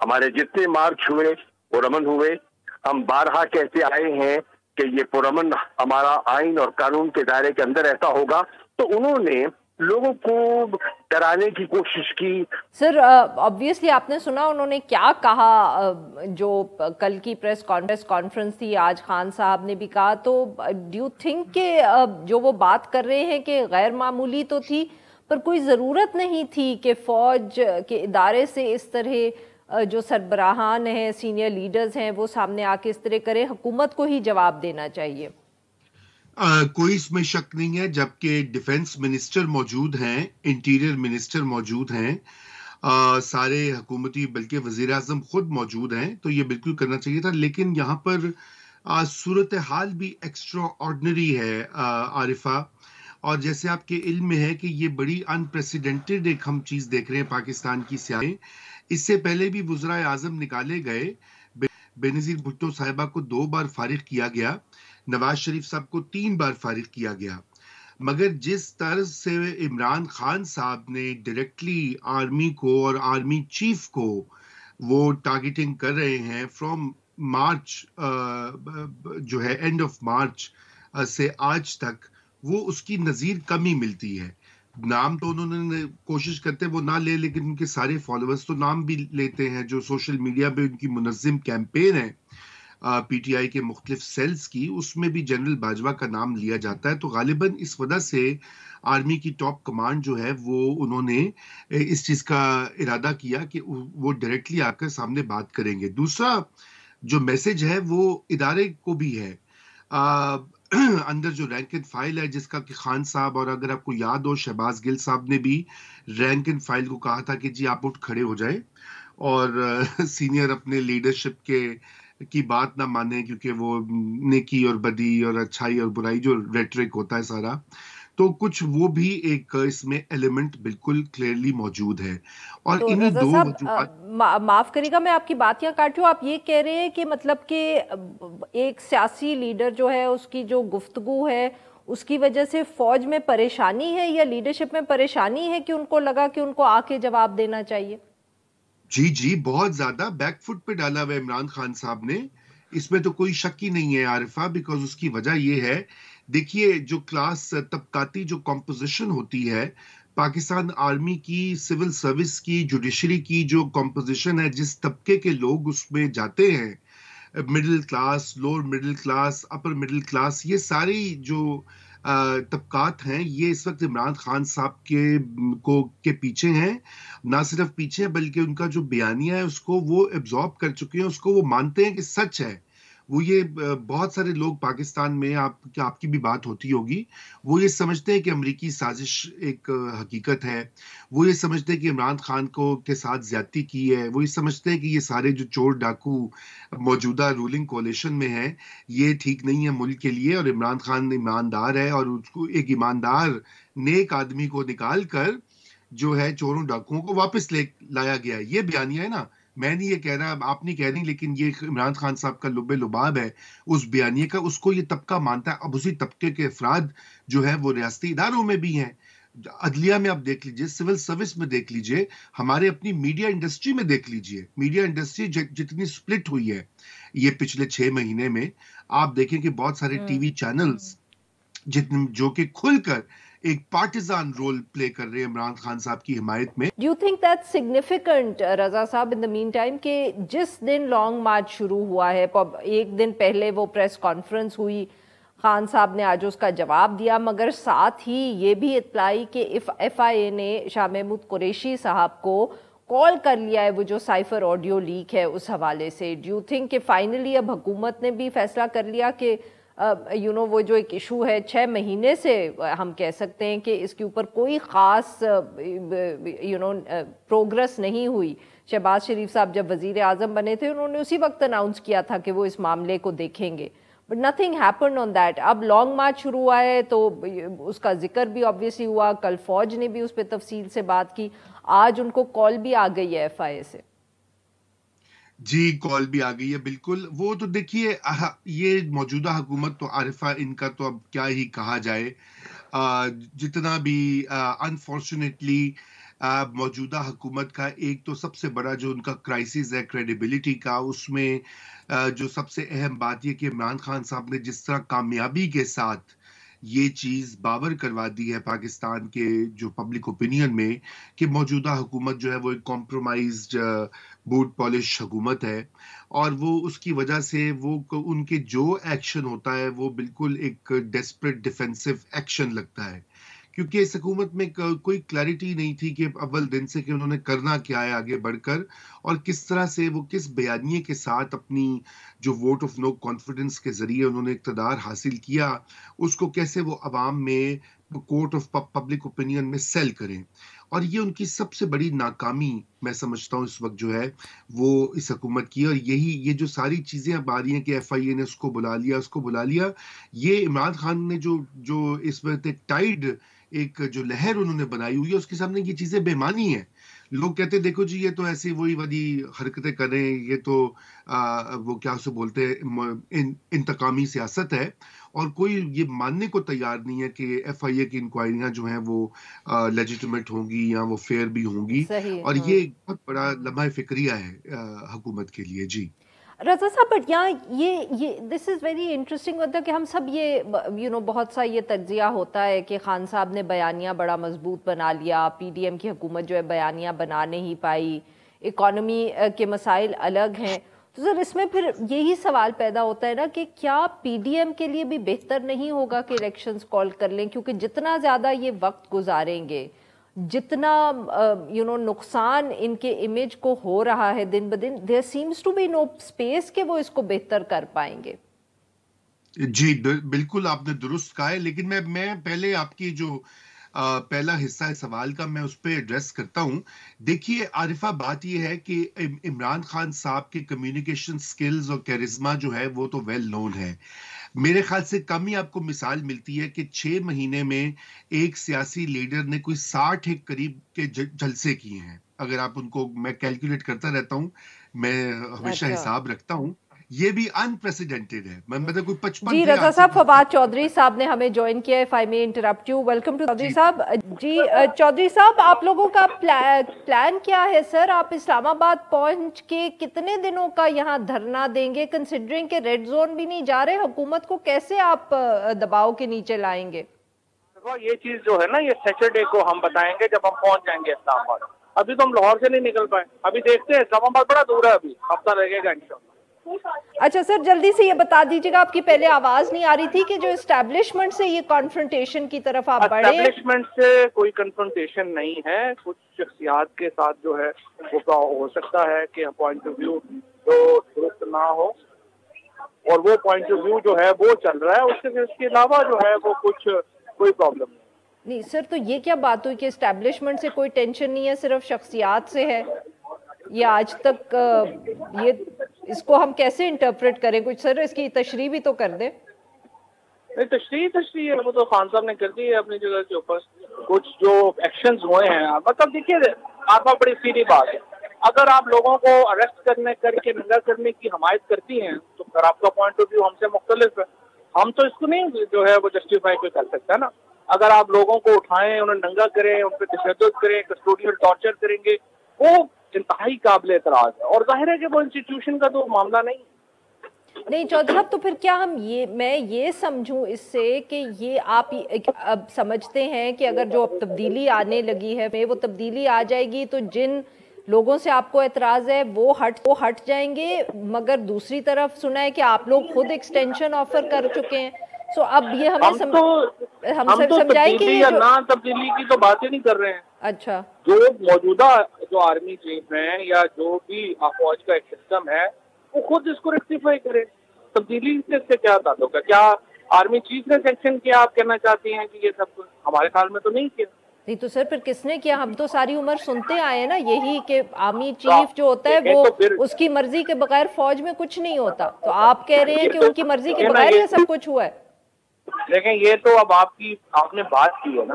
ہمارے جتنے مارچ ہوئے پرامن ہوئے. ہم بارہا کہتے آئے ہیں کہ یہ پرامن ہمارا آئین اور قانون کے دائرے کے اندر ایسا ہوگا. تو انہوں نے لوگوں کو ڈرانے کی کوشش کی. سر آبویسلی آپ نے سنا انہوں نے کیا کہا. جو کل کی پریس کانفرنس تھی آج خان صاحب نے بھی کہا. تو ڈو یو تھنک کہ جو وہ بات کر رہے ہیں کہ غیر معمولی تو تھی پر کوئی ضرورت نہیں تھی کہ فوج کے ادارے سے اس طرح جو سربراہان ہیں سینئر لیڈرز ہیں وہ سامنے آ کے اس طرح کریں. حکومت کو ہی جواب دینا چاہیے. کوئی اس میں شک نہیں ہے. جبکہ ڈیفنس منسٹر موجود ہیں, انٹیریئر منسٹر موجود ہیں, سارے حکومتی بلکہ وزیر اعظم خود موجود ہیں, تو یہ بالکل کرنا چاہیے تھا. لیکن یہاں پر صورتحال بھی ایکسٹرا آرڈنری ہے عارفہ, اور جیسے آپ کے علم میں ہے کہ یہ بڑی انپریسیڈنٹڈ ایک ہم چیز دیکھ رہے ہیں پاکستان کی سیاہیں. اس سے پہلے بھی وزرائے اعظم نکالے گئے. بینظیر بھٹو صاحبہ کو 2 بار فارغ کیا گیا, نواز شریف صاحب کو 3 بار فارغ کیا گیا. مگر جس طرز سے عمران خان صاحب نے ڈائریکٹلی آرمی کو اور آرمی چیف کو وہ ٹارگیٹنگ کر رہے ہیں فرام مارچ, جو ہے اینڈ آف مارچ سے آج تک, وہ اس کی نظیر کم ہی ملتی ہے. نام تو انہوں نے کوشش کرتے وہ نہ لے, لیکن ان کے سارے فالوورز تو نام بھی لیتے ہیں. جو سوشل میڈیا پہ ان کی منظم کیمپین ہے پی ٹی آئی کے مختلف سیلز کی, اس میں بھی جنرل باجوہ کا نام لیا جاتا ہے. تو غالباً اس وجہ سے آرمی کی ٹاپ کمانڈ جو ہے وہ انہوں نے اس چیز کا ارادہ کیا کہ وہ ڈائریکٹلی آ کر سامنے بات کریں گے. دوسرا جو میسج ہے وہ ادارے کو بھی ہے, اندر جو رینک اینڈ فائل ہے جس کا کہ خان صاحب, اور اگر آپ کو یاد ہو شہباز گل صاحب نے بھی رینک اینڈ فائل کو کہا تھا کہ جی آپ اٹھ کھڑے ہو جائیں اور سینئر اپنے لیڈرشپ کی بات نہ مانیں, کیونکہ وہ نیکی اور بدی اور اچھائی اور برائی جو ریٹرک ہوتا ہے سارا, تو کچھ وہ بھی ایک اس میں ایلیمنٹ بالکل کلیئرلی موجود ہے. اور انہی رضا دو صاحب معاف کریے گا میں آپ کی بات یہاں کاٹ رہی ہوں. آپ یہ کہہ رہے ہیں کہ مطلب کہ ایک سیاسی لیڈر جو ہے اس کی جو گفتگو ہے اس کی وجہ سے فوج میں پریشانی ہے یا لیڈرشپ میں پریشانی ہے کہ ان کو لگا کہ ان کو آ کے جواب دینا چاہیے؟ جی بہت زیادہ بیک فٹ پہ ڈالا ہوا عمران خان صاحب نے, اس میں تو کوئی شک ہی نہیں ہے عارفہ. بیکاز اس کی وجہ یہ ہے, دیکھیے جو کلاس طبقاتی جو کمپوزیشن ہوتی ہے پاکستان آرمی کی, سول سروس کی, جوڈیشری کی جو کمپوزیشن ہے, جس طبقے کے لوگ اس میں جاتے ہیں, middle class, lower middle class, upper middle class, یہ ساری جو طبقات ہیں یہ اس وقت عمران خان صاحب کے پیچھے ہیں. نہ صرف پیچھے بلکہ ان کا جو بیانیہ ہے اس کو وہ ایبزارب کر چکے ہیں, اس کو وہ مانتے ہیں کہ سچ ہے. وہ یہ بہت سارے لوگ پاکستان میں, آپ کی بھی بات ہوتی ہوگی, وہ یہ سمجھتے ہیں کہ امریکی سازش ایک حقیقت ہے. وہ یہ سمجھتے ہیں کہ عمران خان کے ساتھ زیادتی کی ہے. وہ یہ سمجھتے ہیں کہ یہ سارے جو چور ڈاکو موجودہ رولنگ کولیشن میں ہیں یہ ٹھیک نہیں ہے ملک کے لیے, اور عمران خان ایماندار ہے, اور اس کو ایک ایماندار نیک آدمی کو نکال کر جو ہے چوروں ڈاکوؤں کو واپس لایا گیا ہے. یہ بیانیہ ہے نا, میں نہیں یہ کہہ رہا, آپ نہیں کہہ رہی, لیکن یہ عمران خان صاحب کا لب لباب ہے اس بیانیے کا. اس کو یہ طبقہ مانتا ہے. اب اسی طبقے کے افراد جو ہے وہ ریاستی اداروں میں بھی ہیں, عدلیہ میں آپ دیکھ لیجئے, سول سروس میں دیکھ لیجئے, ہمارے اپنی میڈیا انڈسٹری میں دیکھ لیجئے. میڈیا انڈسٹری جتنی سپلٹ ہوئی ہے یہ پچھلے 6 مہینے میں, آپ دیکھیں کہ بہت سارے ٹی وی چینلز جو کہ کھل کر ایک پارٹیزان رول پلے کر رہے ہیں عمران خان صاحب کی حمایت میں. Do you think that's significant, رضا صاحب, in the meantime کہ جس دن لانگ مارچ شروع ہوا ہے, ایک دن پہلے وہ پریس کانفرنس ہوئی, خان صاحب نے آج اس کا جواب دیا, مگر ساتھ ہی یہ بھی اطلاع آئی کہ ایف آئی اے نے شاہ محمود قریشی صاحب کو کال کر لیا ہے, وہ جو سائفر آڈیو لیک ہے اس حوالے سے. ڈو یو تھنک کہ فائنلی اب حکومت نے بھی فیصلہ کر لیا کہ وہ جو ایک ایشو ہے 6 مہینے سے ہم کہہ سکتے ہیں کہ اس کے اوپر کوئی خاص پروگرس نہیں ہوئی. شہباز شریف صاحب جب وزیر اعظم بنے تھے انہوں نے اسی وقت اناؤنس کیا تھا کہ وہ اس معاملے کو دیکھیں گے, but nothing happened on that. اب لانگ مارچ شروع ہوا ہے تو اس کا ذکر بھی آبویسلی ہوا, کل فوج نے بھی اس پہ تفصیل سے بات کی, آج ان کو کال بھی آ گئی ہے ایف آئی اے سے. جی کال بھی آ گئی ہے بالکل. وہ تو دیکھیے یہ موجودہ حکومت تو عارفہ ان کا تو اب کیا ہی کہا جائے, جتنا بھی انفارچونیٹلی موجودہ حکومت کا ایک تو سب سے بڑا جو ان کا کرائسس ہے کریڈیبلٹی کا، اس میں جو سب سے اہم بات یہ کہ عمران خان صاحب نے جس طرح کامیابی کے ساتھ یہ چیز باور کروا دی ہے پاکستان کے جو پبلک اوپینین میں کہ موجودہ حکومت جو ہے وہ ایک کمپرومائزڈ بوٹ پالش حکومت ہے، اور وہ اس کی وجہ سے وہ ان کے جو ایکشن ہوتا ہے وہ بالکل ایک ڈیسپریٹ ڈیفینسو ایکشن لگتا ہے، کیونکہ اس حکومت میں کوئی کلیئرٹی نہیں تھی کہ اول دن سے کہ انہوں نے کرنا کیا ہے آگے بڑھ کر، اور کس طرح سے وہ کس بیانیے کے ساتھ اپنی جو ووٹ آف نو کانفیڈنس کے ذریعے انہوں نے اقتدار حاصل کیا، اس کو کیسے وہ عوام میں کورٹ آف پبلک اوپینین میں سیل کریں، اور یہ ان کی سب سے بڑی ناکامی میں سمجھتا ہوں اس وقت جو ہے وہ اس حکومت کی، اور یہ جو ساری چیزیں اب آ رہی ہیں کہ ایف آئی اے نے اس کو بلا لیا، یہ عمران خان نے جو اس وقت ایک ٹائیڈ ایک جو لہر انہوں نے بنائی ہوئی ہے اس کے سامنے یہ چیزیں بے معنی ہیں۔ لوگ کہتے ہیں دیکھو جی یہ تو ایسی وہی والی حرکتیں کر رہے ہیں، یہ تو وہ کیا اسے بولتے ہیں انتقامی سیاست ہے، اور کوئی یہ ماننے کو تیار نہیں ہے کہ ایف آئی اے کی انکوائریاں جو ہیں وہ لیجیٹمیٹ ہوں گی یا وہ فیئر بھی ہوں گی، اور یہ ایک بہت بڑا لمحہ فکریہ ہے حکومت کے لیے۔ جی رضا صاحب، بٹ یہاں یہ دس از ویری انٹرسٹنگ ہوتا ہے کہ ہم سب یہ بہت سا یہ تجزیہ ہوتا ہے کہ خان صاحب نے بیانیہ بڑا مضبوط بنا لیا، پی ڈی ایم کی حکومت جو ہے بیانیہ بنا نہیں پائی، اکانومی کے مسائل الگ ہیں، تو سر اس میں پھر یہی سوال پیدا ہوتا ہے نا کہ کیا پی ڈی ایم کے لیے بھی بہتر نہیں ہوگا کہ الیکشنز کال کر لیں، کیونکہ جتنا زیادہ یہ وقت گزاریں گے، جتنا نقصان ان کے امیج کو ہو رہا ہے دن بدن، there seems to be no space کہ وہ اس کو بہتر کر پائیں گے۔ جی بالکل آپ نے درست کہا ہے، لیکن میں پہلے آپ کی جو پہلا حصہ سوال کا میں اس پہ ایڈریس کرتا ہوں۔ دیکھیے عارفہ، بات یہ ہے کہ عمران خان صاحب کے کمیونیکیشن سکلز اور کیرزما جو ہے وہ تو ویل نون ہے۔ میرے خیال سے کم ہی آپ کو مثال ملتی ہے کہ 6 مہینے میں ایک سیاسی لیڈر نے کوئی 60 ایک قریب کے جلسے کیے ہیں، اگر آپ ان کو، میں کیلکولیٹ کرتا رہتا ہوں، میں ہمیشہ حساب رکھتا ہوں، یہ بھی انپریسیڈنٹڈ ہے۔ میں مطلب کوئی 55 جی رضا صاحب، فواد چودھری صاحب نے ہمیں جوائن کیا ہے، if I may interrupt you, welcome to Chaudhry صاحب۔ جی چودھری صاحب، آپ لوگوں کا پلان کیا ہے سر؟ آپ اسلام آباد پہنچ کے کتنے دنوں کا یہاں دھرنا دیں گے؟ کنسیڈرنگ کہ ریڈ زون بھی نہیں جا رہے، حکومت کو کیسے آپ دباؤ کے نیچے لائیں گے؟ یہ چیز جو ہے نا، یہ سیٹرڈے کو ہم بتائیں گے جب ہم پہنچ جائیں گے اسلام آباد۔ ابھی تو ہم لاہور سے نہیں نکل پائے، ابھی دیکھتے ہیں، اسلام آباد بڑا دور ہے، ابھی ہفتہ لگے گا انشاءاللہ۔ اچھا سر، جلدی سے یہ بتا دیجیے گا، آپ کی پہلے آواز نہیں آ رہی تھی، کہ جو اسٹیبلشمنٹ سے یہ کانفرنٹیشن کی طرف آپ بڑھے۔ اسٹیبلشمنٹ سے کوئی کنفرنٹیشن نہیں ہے، کچھ شخصیات کے ساتھ جو ہے وہ ہو سکتا ہے کہ پوائنٹ آف ویو جو درست نہ ہو، اور وہ پوائنٹ آف ویو جو ہے وہ چل رہا ہے، اس کے علاوہ جو ہے وہ کوئی پرابلم نہیں۔ سر تو یہ کیا بات ہوئی کہ اسٹیبلشمنٹ سے کوئی ٹینشن نہیں ہے، صرف شخصیات سے ہے؟ یہ آج تک یہ اس کو ہم کیسے انٹرپریٹ کریں؟ کچھ سر اس کی تشریح بھی تو کر دیں۔ تشریح ہے، وہ تو خان صاحب نے کر دی ہے اپنی جگہ کے اوپر۔ کچھ جو ایکشنز ہوئے ہیں، مطلب دیکھیے آپ بڑی سیدھی بات ہے، اگر آپ لوگوں کو اریسٹ کر کے ننگا کرنے کی حمایت کرتی ہیں تو پھر آپ کا پوائنٹ آف ویو ہم سے مختلف ہے، ہم تو اس کو نہیں جو ہے وہ جسٹیفائی کوئی کر سکتا ہے نا۔ اگر آپ لوگوں کو اٹھائیں، انہیں ننگا کریں، ان پہ تشدد کریں، کسٹوڈیل ٹارچر کریں گے، وہ انتہائی قابل اعتراض ہے، اور ظاہر ہے کہ وہ انسٹیٹیوشن کا تو معاملہ نہیں۔ چودھری صاحب، تو پھر کیا میں یہ سمجھوں اس سے کہ یہ آپ اب سمجھتے ہیں کہ اگر جو اب تبدیلی آنے لگی ہے وہ تبدیلی آ جائے گی تو جن لوگوں سے آپ کو اعتراض ہے وہ ہٹ جائیں گے، مگر دوسری طرف سنا ہے کہ آپ لوگ خود ایکسٹینشن آفر کر چکے ہیں، سو اب یہ ہم سمجھائیں کہ یا نہ تبدیلی کی تو بات ہی نہیں کر رہے ہیں۔ اچھا، جو موجودہ جو آرمی چیف ہیں یا جو بھی فوج کا ایک سسٹم ہے وہ خود اس کو ریکٹیفائی کرے، تبدیلی سے کیا تعلق ہے؟ کیا آرمی چیف نے سیکشن کیا؟ آپ کہنا چاہتی ہیں کہ یہ سب ہمارے خیال میں تو نہیں کیا۔ نہیں تو سر پھر کس نے کیا؟ ہم تو ساری عمر سنتے آئے ہیں نا یہی کہ آرمی چیف جو ہوتا ہے وہ اس کی مرضی کے بغیر فوج میں کچھ نہیں ہوتا، تو آپ کہہ رہے ہیں کہ ان کی مرضی کے بغیر یہ سب کچھ ہوا ہے۔ لیکن یہ تو اب آپ نے بات کی ہے نا،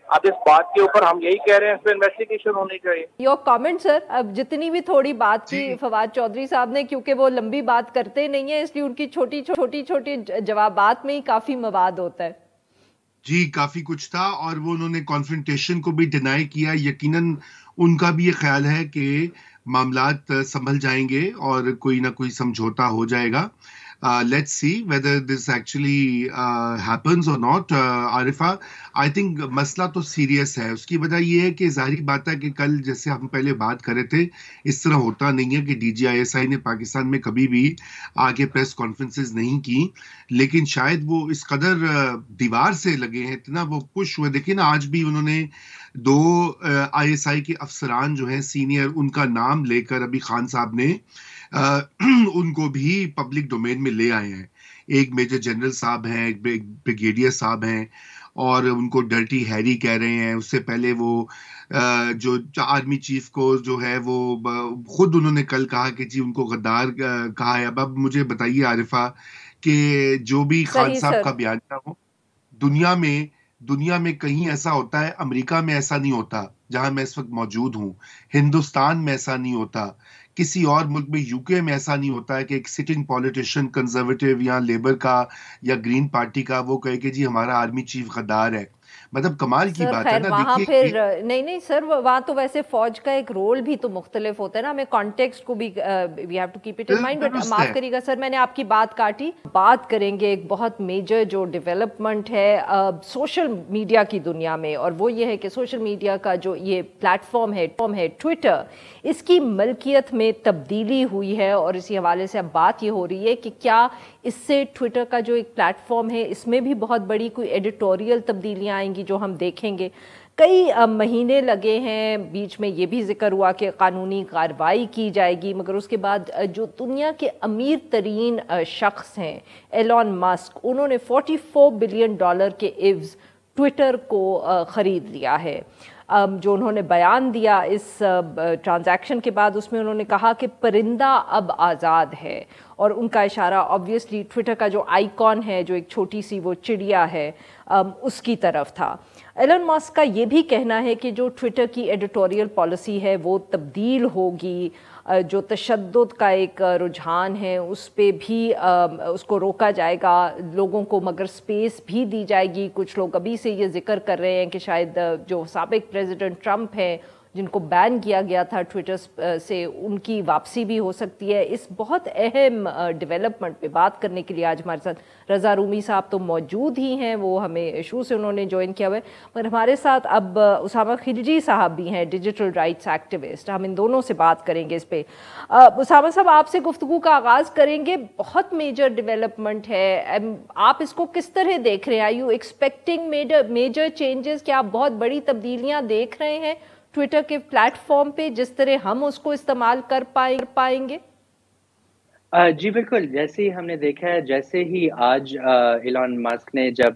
اب اس بات کے اوپر ہم یہی کہہ رہے ہیں اس پہ انویسٹیگیشن ہونی چاہیے۔ یور کامنٹ سر، اب جتنی بھی تھوڑی بات کی فواد چودھری صاحب نے، کیونکہ وہ لمبی بات کرتے نہیں ہیں اس لیے ان کی چھوٹی چھوٹی جوابات میں ہی کافی مواد ہوتا ہے۔ جی کافی کچھ تھا، اور وہ انہوں نے کانفرنٹیشن کو بھی ڈینائی کیا. یقیناً ان کا بھی یہ خیال ہے کہ معاملات سنبھل جائیں گے اور کوئی نہ کوئی سمجھوتا ہو جائے گا. Let's see whether this actually happens or not. Arifa I think مسئلہ تو سیریس ہے. اس کی وجہ یہ ہے کہ ظاہری بات ہے کہ کل جیسے ہم پہلے بات کر رہے تھے، اس طرح ہوتا نہیں ہے کہ DGISI نے پاکستان میں کبھی بھی آگے پریس کانفرنسز نہیں کی، لیکن شاید وہ اس قدر دیوار سے لگے ہیں، اتنا وہ پش ہوئے. دیکھیں نا، آج بھی انہوں نے 2 ISI کے افسران جو ہیں سینئر، ان کا نام لے کر ابھی خان صاحب نے ان کو بھی پبلک ڈومین میں لے آئے ہیں. ایک میجر جنرل صاحب ہیں، ایک بریگیڈیئر صاحب ہیں، اور ان کو ڈرٹی ہیری کہہ رہے ہیں. اس سے پہلے وہ جو آرمی چیف کو جو ہے وہ خود انہوں نے کل کہا کہ جی ان کو غدار کہا ہے. اب مجھے بتائیے عارفہ کہ جو بھی خان صاحب کا بیانیہ ہو، دنیا میں کہیں ایسا ہوتا ہے؟ امریکہ میں ایسا نہیں ہوتا جہاں میں اس وقت موجود ہوں، ہندوستان میں ایسا نہیں ہوتا، کسی اور ملک میں UK میں ایسا نہیں ہوتا ہے کہ ایک سٹنگ پولیٹیشین کنزرویٹو یا لیبر کا یا گرین پارٹی کا وہ کہے کہ جی ہمارا آرمی چیف غدار ہے. مطلب کمال کی بات ہے نا. وہاں پھر نہیں سر، وہاں تو ویسے فوج کا ایک رول بھی تو مختلف ہوتا ہے نا. ہمیں کانٹیکسٹ کو بھی we have to keep it in mind. But معاف کریے گا سر، میں نے آپ کی بات کاٹی. بات کریں گے ایک بہت میجر جو ڈیولپمنٹ ہے سوشل میڈیا کی دنیا میں، اور وہ یہ ہے کہ سوشل میڈیا کا جو یہ پلیٹ فارم ہے ٹویٹر، اس کی ملکیت میں تبدیلی ہوئی ہے. اور اسی حوالے سے اب بات یہ ہو رہی ہے کہ کیا اس سے ٹویٹر کا جو ایک پلیٹ فارم ہے اس میں بھی بہت بڑی کوئی ایڈیٹوریل تبدیلیاں آئیں گی جو ہم دیکھیں گے. کئی مہینے لگے ہیں، بیچ میں یہ بھی ذکر ہوا کہ قانونی کارروائی کی جائے گی، مگر اس کے بعد جو دنیا کے امیر ترین شخص ہیں ایلون مسک، انہوں نے $44 بلین کے عوض ٹویٹر کو خرید لیا ہے. جو انہوں نے بیان دیا اس ٹرانزیکشن کے بعد، اس میں انہوں نے کہا کہ پرندہ اب آزاد ہے، اور ان کا اشارہ آبویسلی ٹویٹر کا جو آئیکن ہے، جو ایک چھوٹی سی وہ چڑیا ہے، اس کی طرف تھا. ایلن ماسک کا یہ بھی کہنا ہے کہ جو ٹویٹر کی ایڈیٹوریل پالیسی ہے وہ تبدیل ہوگی. جو تشدد کا ایک رجحان ہے اس پہ بھی اس کو روکا جائے گا، لوگوں کو مگر سپیس بھی دی جائے گی. کچھ لوگ ابھی سے یہ ذکر کر رہے ہیں کہ شاید جو سابق پریزیڈنٹ ٹرمپ ہیں جن کو بین کیا گیا تھا ٹویٹر سے، ان کی واپسی بھی ہو سکتی ہے. اس بہت اہم ڈیولپمنٹ پہ بات کرنے کے لیے آج ہمارے ساتھ رضا رومی صاحب تو موجود ہی ہیں، وہ ہمیں شروع سے انہوں نے جوائن کیا ہوا ہے، مگر ہمارے ساتھ اب اسامہ خلجی صاحب بھی ہیں، ڈیجیٹل رائٹس ایکٹیوسٹ. ہم ان دونوں سے بات کریں گے اس پہ. اسامہ صاحب، آپ سے گفتگو کا آغاز کریں گے. بہت میجر ڈیولپمنٹ ہے، آپ اس کو کس طرح دیکھ رہے ہیں؟ Are you expecting major changes? کیا آپ بہت بڑی تبدیلیاں دیکھ رہے ہیں ٹویٹر کے پلیٹ فارم پہ، جس طرح ہم اس کو استعمال کر پائیں گے؟ جی بالکل. جیسے ہی ہم نے دیکھا ہے، جیسے ہی آج ایلون مسک نے جب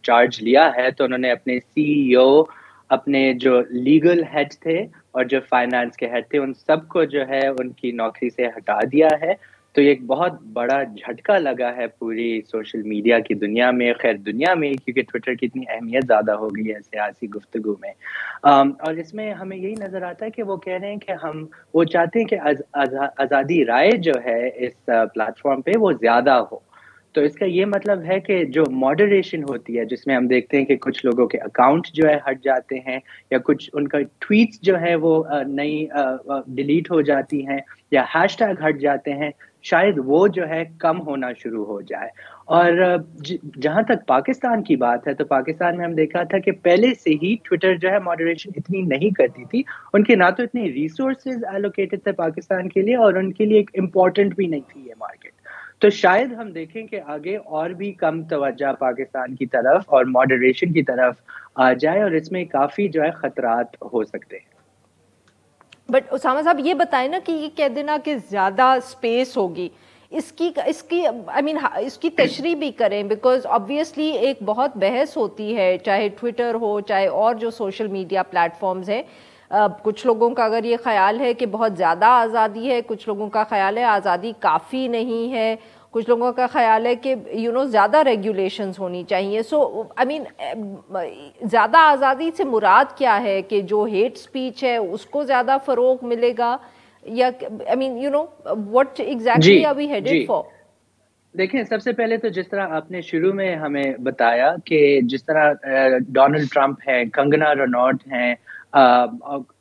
چارج لیا ہے تو انہوں نے اپنے CEO، اپنے جو لیگل ہیڈ تھے اور جو فائنانس کے ہیڈ تھے، ان سب کو جو ہے ان کی نوکری سے ہٹا دیا ہے. تو یہ ایک بہت بڑا جھٹکا لگا ہے پوری سوشل میڈیا کی دنیا میں، خیر دنیا میں، کیونکہ ٹویٹر کی اتنی اہمیت زیادہ ہو گئی ہے سیاسی گفتگو میں. اور اس میں ہمیں یہی نظر آتا ہے کہ وہ کہہ رہے ہیں کہ وہ چاہتے ہیں کہ آزادی رائے جو ہے اس پلیٹ فارم پہ وہ زیادہ ہو. تو اس کا یہ مطلب ہے کہ جو ماڈریشن ہوتی ہے، جس میں ہم دیکھتے ہیں کہ کچھ لوگوں کے اکاؤنٹ جو ہے ہٹ جاتے ہیں، یا کچھ ان کا ٹویٹس جو ہے وہ نئی ڈیلیٹ ہو جاتی ہیں، یا ہیش ٹیگ ہٹ جاتے ہیں، شاید وہ جو ہے کم ہونا شروع ہو جائے. اور جہاں تک پاکستان کی بات ہے، تو پاکستان میں ہم دیکھا تھا کہ پہلے سے ہی ٹویٹر جو ہے ماڈریشن اتنی نہیں کرتی تھی. ان کے نہ تو اتنے ریسورسز ایلوکیٹڈ تھے پاکستان کے لیے، اور ان کے لیے ایک امپورٹنٹ بھی نہیں تھی یہ مارکیٹ. تو شاید ہم دیکھیں کہ آگے اور بھی کم توجہ پاکستان کی طرف اور ماڈریشن کی طرف آ جائے، اور اس میں کافی جو ہے خطرات ہو سکتے ہیں. بٹ اسامہ صاحب یہ بتائیں نا کہ یہ کہہ دینا کہ زیادہ سپیس ہوگی، اس کی تشریح بھی کریں، بیکاز آبویسلی ایک بہت بحث ہوتی ہے، چاہے ٹویٹر ہو چاہے اور جو سوشل میڈیا پلیٹ فارمز ہیں. کچھ لوگوں کا اگر یہ خیال ہے کہ بہت زیادہ آزادی ہے، کچھ لوگوں کا خیال ہے آزادی کافی نہیں ہے، کچھ لوگوں کا خیال ہے کہ زیادہ ریگولیشنز ہونی چاہیے. سو زیادہ آزادی سے مراد کیا ہے؟ کہ جو ہیٹ سپیچ ہے اس کو زیادہ فروغ ملے گا، یا what exactly are we headed for? دیکھیں سب سے پہلے تو جس طرح آپ نے شروع میں ہمیں بتایا کہ جس طرح ڈونلڈ ٹرمپ ہیں، کنگنا رناوٹ ہیں،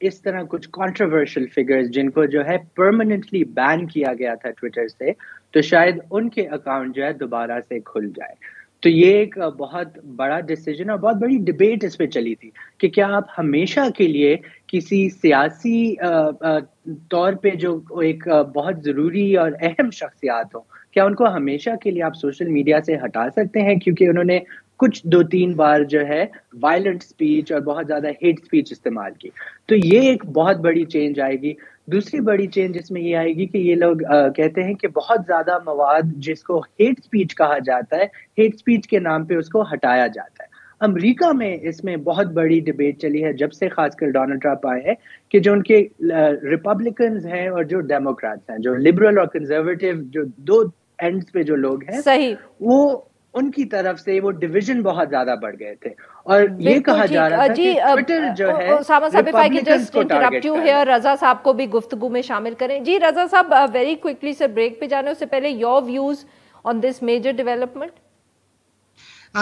اس طرح کچھ کنٹروورشل فگرز جن کو جو ہے پرماننٹلی بین کیا گیا تھا ٹویٹر سے، تو شاید ان کے اکاؤنٹ جو ہے دوبارہ سے کھل جائے. تو یہ ایک بہت بڑا ڈیسیجن اور بہت بڑی ڈبیٹ اس پہ چلی تھی کہ کیا آپ ہمیشہ کے لیے کسی سیاسی طور پہ جو ایک بہت ضروری اور اہم شخصیات ہوں، کیا ان کو ہمیشہ کے لیے آپ سوشل میڈیا سے ہٹا سکتے ہیں کیونکہ انہوں نے کچھ 2-3 بار جو ہے وائلنٹ سپیچ اور بہت زیادہ ہیٹ سپیچ استعمال کی. تو یہ ایک بہت بڑی چینج آئے گی. دوسری بڑی چینج اس میں یہ آئے گی کہ یہ لوگ کہتے ہیں کہ بہت زیادہ مواد جس کو ہیٹ سپیچ کہا جاتا ہے، ہیٹ سپیچ کے نام پہ اس کو ہٹایا جاتا ہے. امریکہ میں اس میں بہت بڑی ڈبیٹ چلی ہے جب سے خاص کر ڈونلڈ ٹرمپ آئے ہیں کہ جو ان کے ریپبلکنز ہیں اور جو ڈیموکریٹس ہیں، جو لبرل اور کنزرویٹو، جو دو اینڈز پہ جو لوگ ہیں، صحیح، وہ ان کی طرف سے وہ ڈویژن بہت زیادہ بڑھ گئے تھے اور یہ کہا جا رہا تھا کہ ٹویٹر جو ہے اسامہ صاحب if I can just کو interrupt ٹارگٹ you کر here، رضا صاحب کو بھی گفتگو میں شامل کریں. جی رضا صاحب، ویری کوئکلی سے بریک پہ جانے سے پہلے your views on this major development.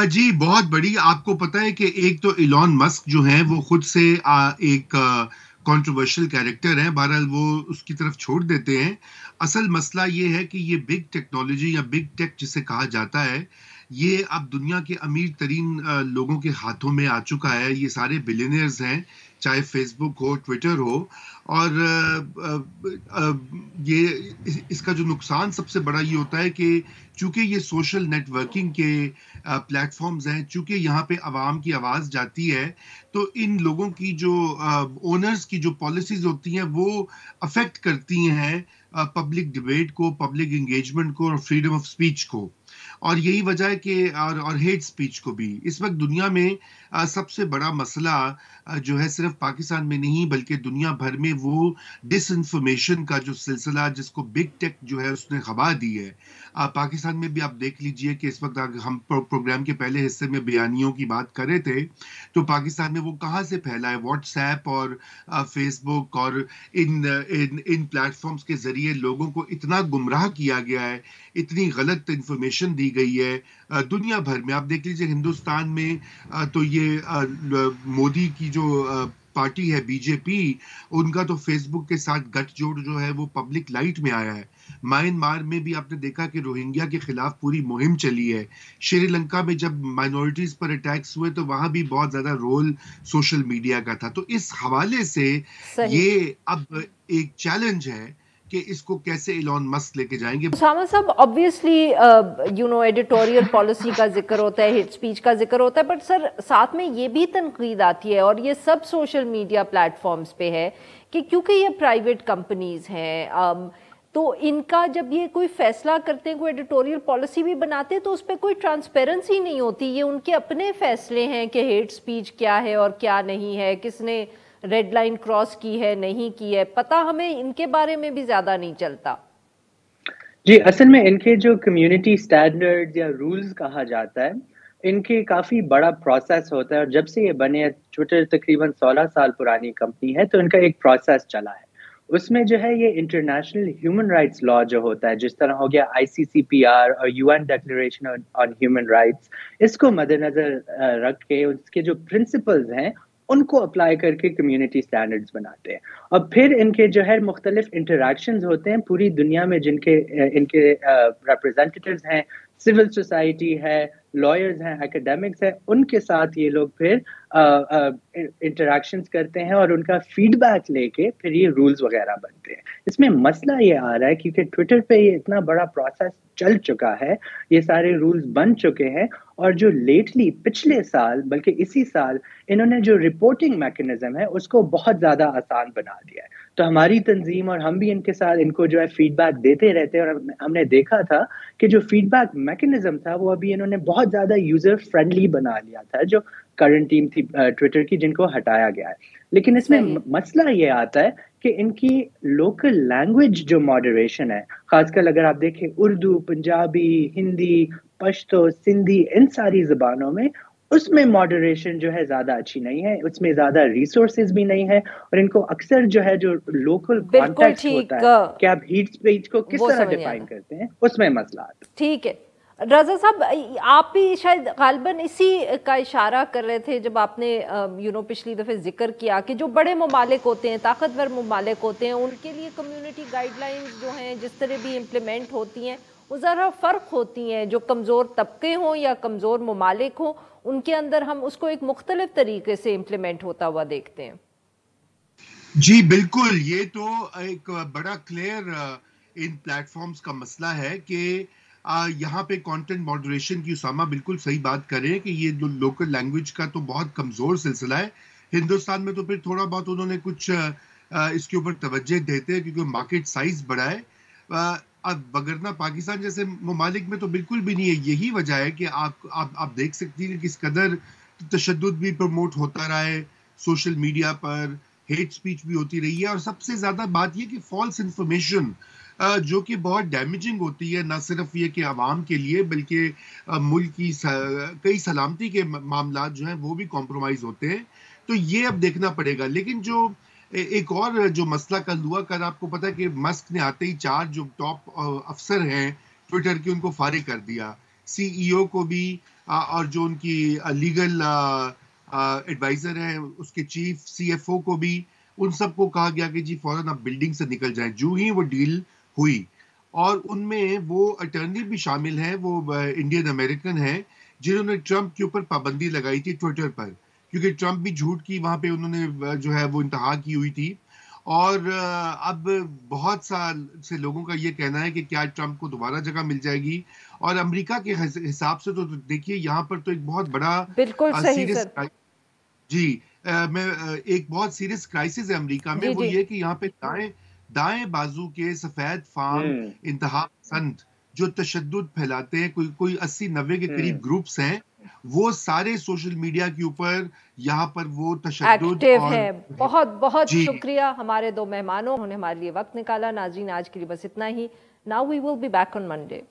جی بہت بڑی. آپ کو پتا ہے کہ ایک تو ایلون مسک جو ہیں وہ خود سے ایک کنٹروورشل کیریکٹر ہیں، بہرحال وہ اس کی طرف چھوڑ دیتے ہیں. اصل مسئلہ یہ ہے کہ یہ بگ ٹیکنالوجی یا بگ ٹیک جسے کہا جاتا ہے، یہ اب دنیا کے امیر ترین لوگوں کے ہاتھوں میں آ چکا ہے. یہ سارے بلینئرز ہیں، چاہے فیس بک ہو، ٹویٹر ہو. اور یہ اس کا جو نقصان سب سے بڑا یہ ہوتا ہے کہ چونکہ یہ سوشل نیٹ ورکنگ کے پلیٹ فارمز ہیں، چونکہ یہاں پہ عوام کی آواز جاتی ہے، تو ان لوگوں کی جو اونرز کی جو پالیسیز ہوتی ہیں وہ افیکٹ کرتی ہیں پبلک ڈبیٹ کو، پبلک انگیجمنٹ کو اور فریڈم آف اسپیچ کو. اور یہی وجہ ہے کہ اور ہیٹ سپیچ کو بھی. اس وقت دنیا میں سب سے بڑا مسئلہ جو ہے صرف پاکستان میں نہیں بلکہ دنیا بھر میں وہ ڈس انفارمیشن کا جو سلسلہ جس کو بگ ٹیک جو ہے اس نے خبا دی ہے. پاکستان میں بھی آپ دیکھ لیجئے کہ اس وقت ہم پروگرام کے پہلے حصے میں بیانیوں کی بات کر رہے تھے، تو پاکستان میں وہ کہاں سے پھیلا ہے؟ واٹس ایپ اور فیس بک اور ان پلیٹ فارمز کے ذریعے لوگوں کو اتنا گمراہ کیا گیا ہے، اتنی غلط انفارمیشن دی گئی ہے دنیا بھر میں. آپ دیکھ لیجئے ہندوستان میں تو یہ مودی کی جو پارٹی ہے بی جے پی، ان کا تو فیس بک کے ساتھ گٹھ جوڑ جو ہے وہ پبلک لائٹ میں آیا ہے. میانمار میں بھی آپ نے دیکھا کہ روہنگیا کے خلاف پوری مہم چلی ہے. شری لنکا میں جب مائنورٹیز پر اٹیکس ہوئے تو وہاں بھی بہت زیادہ رول سوشل میڈیا کا تھا. تو اس حوالے سے یہ اب ایک چیلنج ہے کہ اس کو کیسے ایلون مسک لے کے جائیں گے. اسامہ صاحب، obviously ایڈیٹوریل پالیسی کا ذکر ہوتا ہے، ہیٹ سپیچ کا ذکر ہوتا ہے، بٹ سر ساتھ میں یہ بھی تنقید آتی ہے، اور یہ سب سوشل میڈیا پلیٹ فارمز پہ ہے، کہ کیونکہ یہ پرائیویٹ کمپنیز ہیں تو ان کا جب یہ کوئی فیصلہ کرتے ہیں، کوئی ایڈیٹوریل پالیسی بھی بناتے ہیں، تو اس پہ کوئی ٹرانسپیرنسی نہیں ہوتی. یہ ان کے اپنے فیصلے ہیں کہ ہیٹ سپیچ کیا ہے اور کیا نہیں ہے، کس نے ریڈ لائن کراس کی ہے نہیں کی ہے، پتہ ہمیں ان کے بارے میں بھی زیادہ نہیں چلتا. جی اصل میں ان کے جو کمیونٹی سٹینڈرڈ یا رولز کہا جاتا ہے، ان کے کافی بڑا پروسیس ہوتا ہے. اور جب سے یہ بنے، ٹویٹر تقریباً 16 سال پرانی کمپنی ہے، تو ان کا ایک پروسیس چلا ہے. اس میں جو ہے یہ انٹرنیشنل ہیومن رائٹس لا جو ہوتا ہے، جس طرح ہو گیا ICCPR اور UN declaration on human rights, اس کو مد نظر رکھ کے اس کے جو پرنسپلز ہیں ان کو اپلائی کر کے کمیونٹی سٹینڈرڈز بناتے ہیں. اور پھر ان کے جو ہے مختلف انٹریکشنز ہوتے ہیں پوری دنیا میں، جن کے ان کے ریپرزینٹیٹیوز ہیں، سول سوسائٹی ہے، لائرز ہیں، اکیڈیمکس ہیں، ان کے ساتھ یہ لوگ پھر انٹریکشنز کرتے ہیں اور ان کا فیڈ بیک لے کے پھر یہ رولز وغیرہ بنتے ہیں. اس میں مسئلہ یہ آ رہا ہے کیونکہ ٹویٹر پہ یہ اتنا بڑا پروسیس چل چکا ہے، یہ سارے رولز بن چکے ہیں، اور جو لیٹلی پچھلے سال بلکہ اسی سال انہوں نے جو رپورٹنگ میکنزم ہے اس کو بہت زیادہ آسان بنا دیا ہے. تو ہماری تنظیم اور ہم بھی ان کے ساتھ ان کو جو ہے فیڈ بیک دیتے رہتے ہیں، اور ہم نے دیکھا تھا کہ جو فیڈ بیک میکنزم تھا وہ ابھی انہوں نے بہت زیادہ یوزر فرینڈلی بنا لیا تھا، جو کرنٹ ٹیم تھی ٹویٹر کی، جن کو ہٹایا گیا ہے. لیکن اس میں مسئلہ یہ آتا ہے کہ ان کی لوکل لینگویج جو ماڈریشن ہے، خاص کر اگر آپ دیکھیں اردو، پنجابی، ہندی، پشتو، سندھی، ان ساری زبانوں میں اس میں ماڈریشن جو ہے زیادہ اچھی نہیں ہے، اس میں زیادہ ریسورسز بھی نہیں ہے، اور ان کو اکثر جو ہے جو لوکل کانٹیکسٹ ہوتا ہے کہ آپ ہیٹ اسپیچ کو کس طرح ڈیفائن کرتے ہیں، اس میں مسئلہ آتا ہے۔ ٹھیک ہے رضا صاحب، آپ بھی شاید غالباً اسی کا اشارہ کر رہے تھے جب آپ نے پچھلی دفعہ ذکر کیا کہ جو بڑے ممالک ہوتے ہیں، طاقتور ممالک ہوتے ہیں، ان کے لیے کمیونٹی گائیڈ لائنز جو ہیں جس طرح بھی امپلیمنٹ ہوتی ہیں وہ ذرا فرق ہوتی ہیں، جو کمزور طبقے ہوں یا کمزور ممالک ہوں ان کے اندر ہم اس کو ایک مختلف طریقے سے امپلیمنٹ ہوتا ہوا دیکھتے ہیں۔ جی بالکل، یہ تو ایک بڑا کلیئر ان پلیٹ فارمز کا مسئلہ ہے کہ یہاں پہ کانٹینٹ ماڈریشن کی اسامہ بالکل صحیح بات کریں کہ یہ لوکل لینگویج کا تو بہت کمزور سلسلہ ہے۔ ہندوستان میں تو پھر تھوڑا بہت انہوں نے کچھ اس کے اوپر توجہ دیتے ہیں کیونکہ مارکیٹ سائز بڑا ہے، اب وگرنہ پاکستان جیسے ممالک میں تو بالکل بھی نہیں ہے۔ یہی وجہ ہے کہ آپ دیکھ سکتی ہیں کہ کس قدر تشدد بھی پروموٹ ہوتا رہا ہے سوشل میڈیا پر، ہیٹ سپیچ بھی ہوتی رہی ہے، اور سب سے زیادہ بات یہ کہ فالس انفارمیشن جو کہ بہت ڈیمیجنگ ہوتی ہے، نہ صرف یہ کہ عوام کے لیے بلکہ ملک کی کئی سلامتی کے معاملات جو ہیں وہ بھی کمپرومائز ہوتے ہیں، تو یہ اب دیکھنا پڑے گا۔ لیکن جو ایک اور جو مسئلہ کل ہوا، کل آپ کو پتا کہ مسک نے آتے ہی 4 جو ٹاپ افسر ہیں ٹویٹر کے ان کو فارغ کر دیا، سی ای او کو بھی، اور جو ان کی لیگل ایڈوائزر ہیں اس کے چیف سی ایف او کو بھی، ان سب کو کہا گیا کہ جی فوراً آپ بلڈنگ سے نکل جائیں۔ جو ہی وہ ڈیل ہوئی، اور ان میں وہ اٹرنی بھی شامل ہیں، وہ انڈین امریکن ہیں جنہوں نے ٹرمپ کے اوپر پابندی لگائی تھی ٹویٹر پر، کیونکہ ٹرمپ بھی جھوٹ کی وہاں پہ انہوں نے جو ہے وہ انتہا کی ہوئی تھی۔ اور اب بہت سے لوگوں کا یہ کہنا ہے کہ کیا ٹرمپ کو دوبارہ جگہ مل جائے گی، اور امریکہ کے حساب سے تو دیکھیے یہاں پر تو ایک بہت بڑا بالکل صحیح سر، جی میں ایک بہت سیریس کرائسس ہے امریکہ میں، وہ یہ کہ یہاں پہ دائیں بازو کے سفید فام انتہا پسند جو تشدد پھیلاتے ہیں، کوئی 80-90 کے قریب گروپس ہیں، وہ سارے سوشل میڈیا کے اوپر یہاں پر وہ تشدد ایکٹیو ہے۔ بہت بہت شکریہ ہمارے 2 مہمانوں، انہوں نے ہمارے لیے وقت نکالا۔ ناظرین آج کے لیے بس اتنا ہی۔ Now we will be back on Monday.